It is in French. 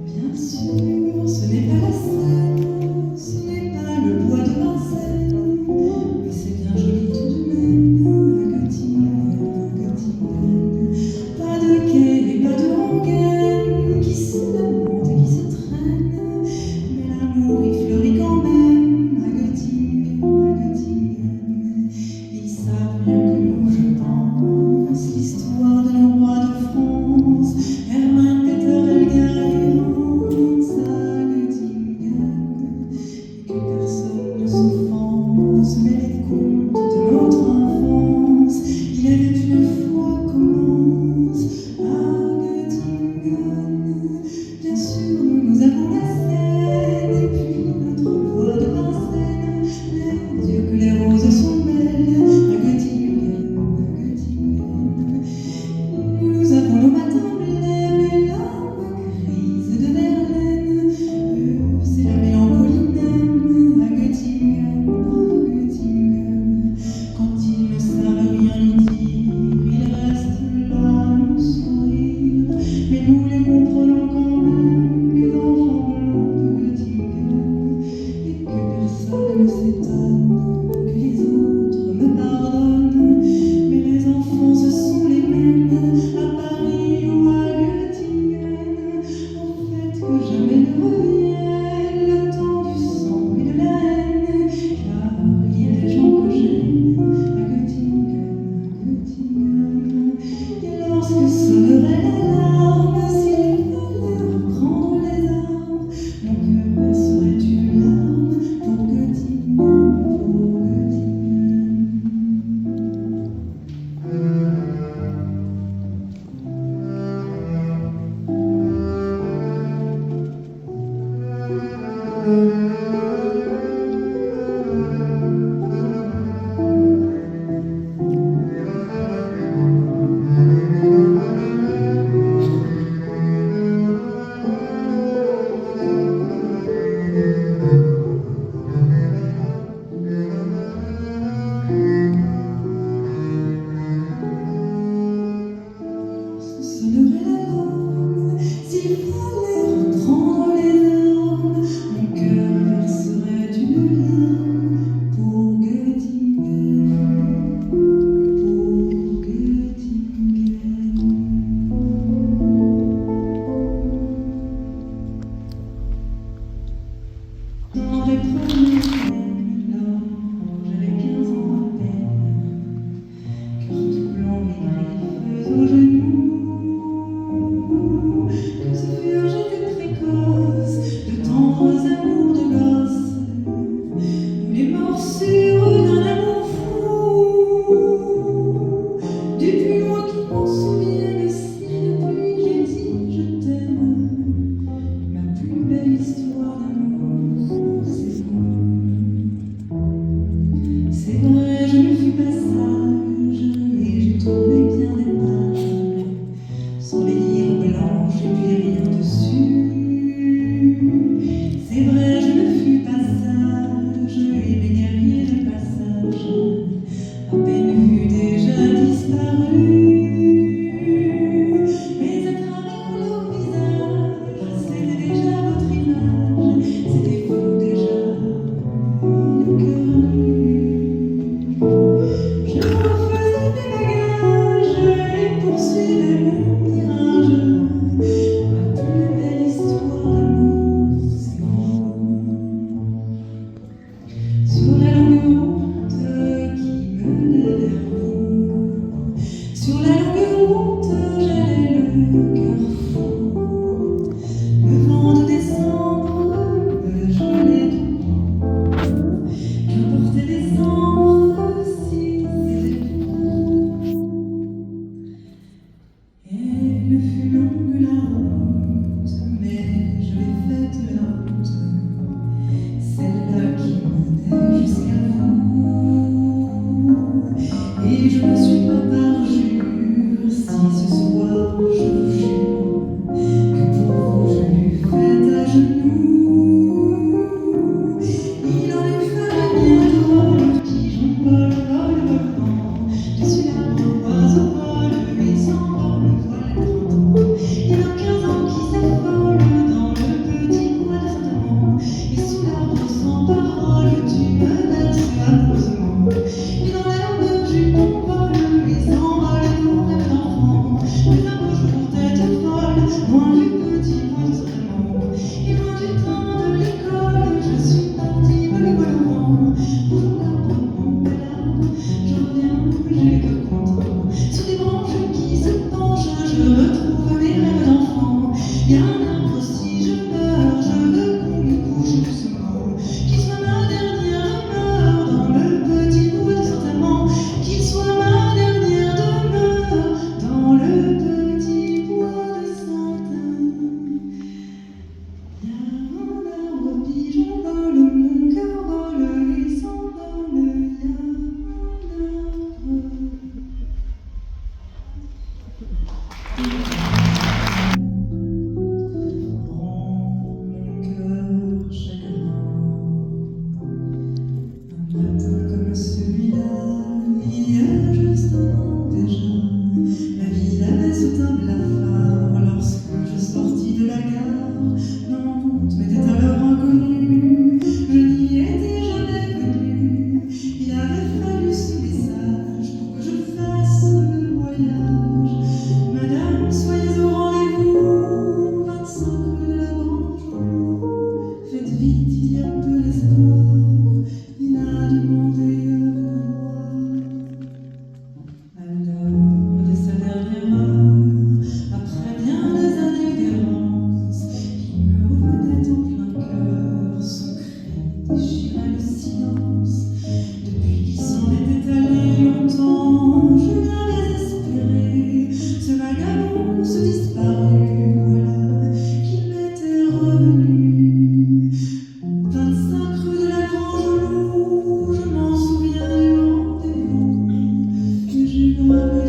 Bien sûr, ce n'est pas la Seine, ce n'est pas le bois de Vincennes, mais c'est bien joli tout de même, à Göttingen, Göttingen. Pas de quai et pas de rengaine qui se lamentent et qui se traînent, mais l'amour y fleurit quand même, à Göttingen, à Göttingen. Ils savent mieux que nous, je pense, l'histoire de nos rois de France, Hermann, Peter, Helga et Hans, à Göttingen. Rends mon cœur chagrin. Un matin comme celui-là, il y a juste un an déjà, la ville avait sous un blafard lorsque je sortis de la gare. Nantes m'était alors inconnue, je n'y étais jamais venue. Il avait fallu ce message pour que je fasse le voyage. Madame, soyez au rendez-vous, 25 rue de la Grange. Faites vite, il y a peu d'espoir, il a demandé à vous voir. À l'heure de sa dernière heure, après bien des années d'errance, il me revenait en plein cœur, son cri déchirait le silence. Depuis qu'il s'en était allé longtemps, je l'avais espéré, ce vagabond, ce disparu, voilà qu'il m'était revenu. 25 rue de la Grange-Loup, je m'en souviens du rendez-vous que j'ai gravé